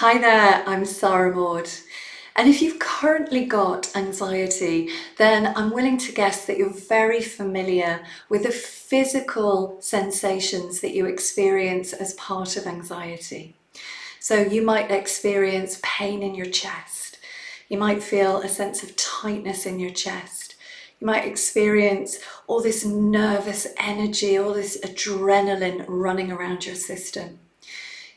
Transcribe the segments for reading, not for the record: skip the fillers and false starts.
Hi there, I'm Sarah Maud. And if you've currently got anxiety, then I'm willing to guess that you're very familiar with the physical sensations that you experience as part of anxiety. So you might experience pain in your chest. You might feel a sense of tightness in your chest. You might experience all this nervous energy, all this adrenaline running around your system.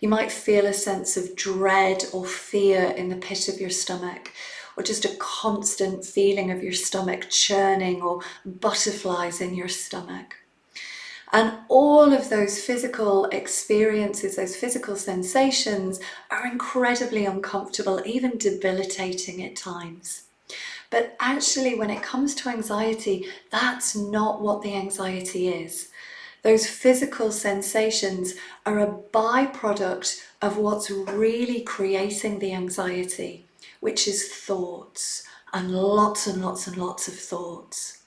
You might feel a sense of dread or fear in the pit of your stomach, or just a constant feeling of your stomach churning or butterflies in your stomach. And all of those physical experiences, those physical sensations are incredibly uncomfortable, even debilitating at times. But actually, when it comes to anxiety, that's not what the anxiety is. Those physical sensations are a byproduct of what's really creating the anxiety, which is thoughts, and lots and lots and lots of thoughts.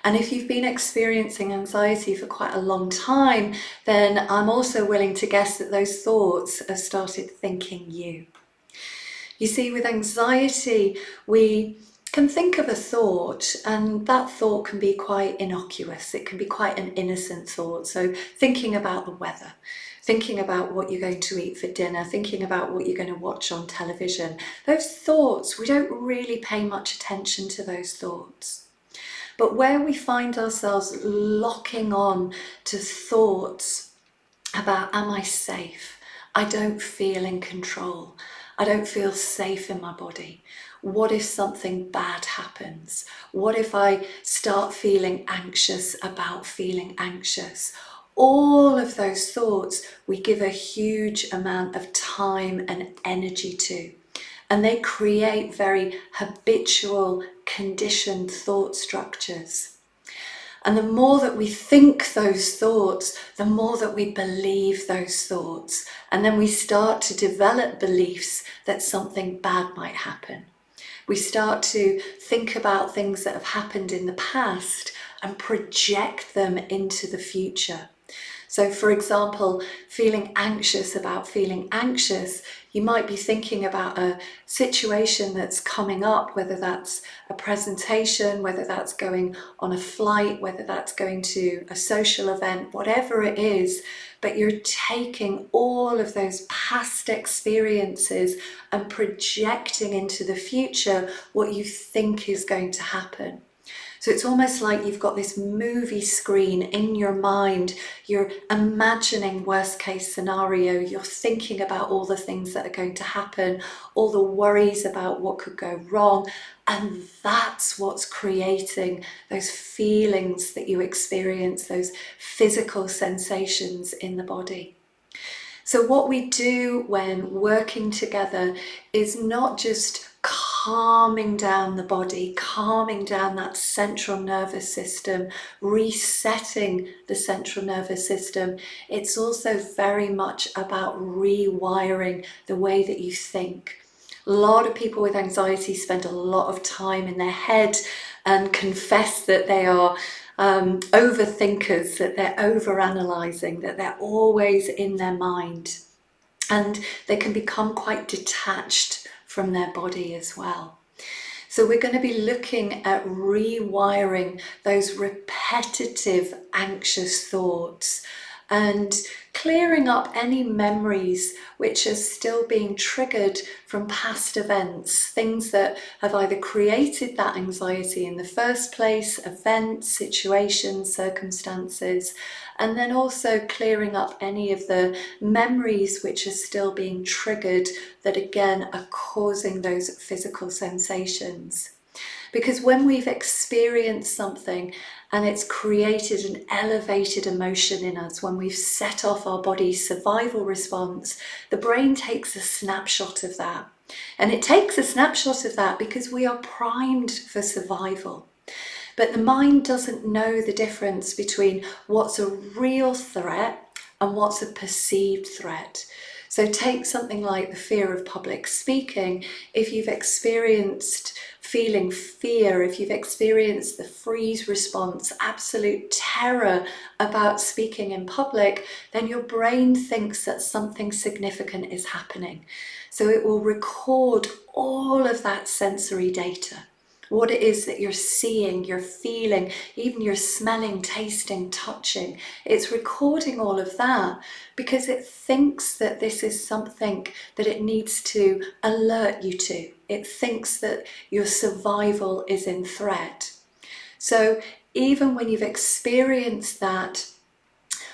And if you've been experiencing anxiety for quite a long time, then I'm also willing to guess that those thoughts have started thinking you. You see, with anxiety, we can think of a thought, and that thought can be quite innocuous. It can be quite an innocent thought. So thinking about the weather, thinking about what you're going to eat for dinner, thinking about what you're going to watch on television. Those thoughts, we don't really pay much attention to those thoughts. But where we find ourselves locking on to thoughts about, am I safe? I don't feel in control. I don't feel safe in my body. What if something bad happens? What if I start feeling anxious about feeling anxious? All of those thoughts we give a huge amount of time and energy to. And they create very habitual, conditioned thought structures. And the more that we think those thoughts, the more that we believe those thoughts. And then we start to develop beliefs that something bad might happen. We start to think about things that have happened in the past and project them into the future. So for example, feeling anxious about feeling anxious, you might be thinking about a situation that's coming up, whether that's a presentation, whether that's going on a flight, whether that's going to a social event, whatever it is, but you're taking all of those past experiences and projecting into the future what you think is going to happen. So it's almost like you've got this movie screen in your mind. You're imagining worst case scenario. You're thinking about all the things that are going to happen, all the worries about what could go wrong. And that's what's creating those feelings that you experience, those physical sensations in the body. So what we do when working together is not just calming down the body, calming down that central nervous system, resetting the central nervous system. It's also very much about rewiring the way that you think. A lot of people with anxiety spend a lot of time in their head and confess that they are overthinkers, that they're overanalyzing, that they're always in their mind. And they can become quite detached from their body as well. So we're going to be looking at rewiring those repetitive anxious thoughts and clearing up any memories which are still being triggered from past events, things that have either created that anxiety in the first place, events, situations, circumstances, and then also clearing up any of the memories which are still being triggered that again are causing those physical sensations. Because when we've experienced something and it's created an elevated emotion in us, when we've set off our body's survival response, the brain takes a snapshot of that. And it takes a snapshot of that because we are primed for survival. But the mind doesn't know the difference between what's a real threat and what's a perceived threat. So take something like the fear of public speaking. If you've experienced feeling fear, if you've experienced the freeze response, absolute terror about speaking in public, then your brain thinks that something significant is happening. So it will record all of that sensory data. What it is that you're seeing, you're feeling, even you're smelling, tasting, touching. It's recording all of that because it thinks that this is something that it needs to alert you to. It thinks that your survival is in threat. So even when you've experienced that,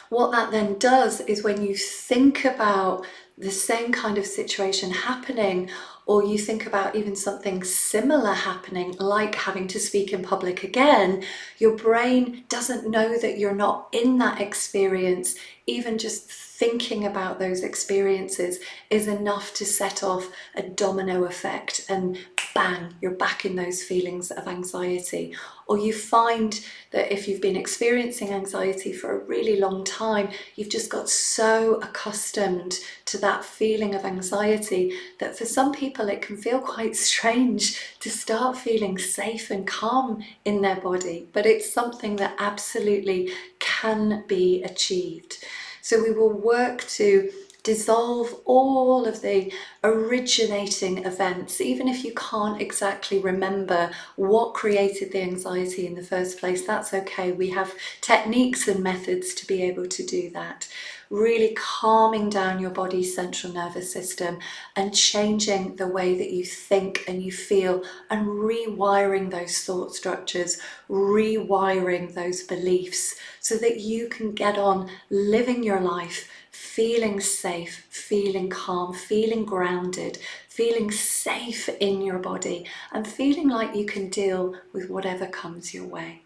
what that then does is when you think about the same kind of situation happening, or you think about even something similar happening, like having to speak in public again, your brain doesn't know that you're not in that experience. Even just thinking about those experiences is enough to set off a domino effect, and bang, you're back in those feelings of anxiety. Or you find that if you've been experiencing anxiety for a really long time, you've just got so accustomed to that feeling of anxiety that for some people it can feel quite strange to start feeling safe and calm in their body. But it's something that absolutely can be achieved. So we will work to dissolve all of the originating events, even if you can't exactly remember what created the anxiety in the first place. That's okay. We have techniques and methods to be able to do that. Really calming down your body's central nervous system and changing the way that you think and you feel, and rewiring those thought structures, rewiring those beliefs so that you can get on living your life feeling safe, feeling calm, feeling grounded, feeling safe in your body, and feeling like you can deal with whatever comes your way.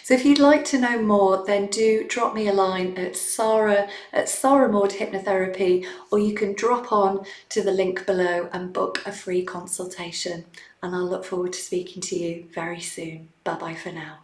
So if you'd like to know more, then do drop me a line at Sarah at Sarah Maud Hypnotherapy, or you can drop on to the link below and book a free consultation. And I'll look forward to speaking to you very soon. Bye bye for now.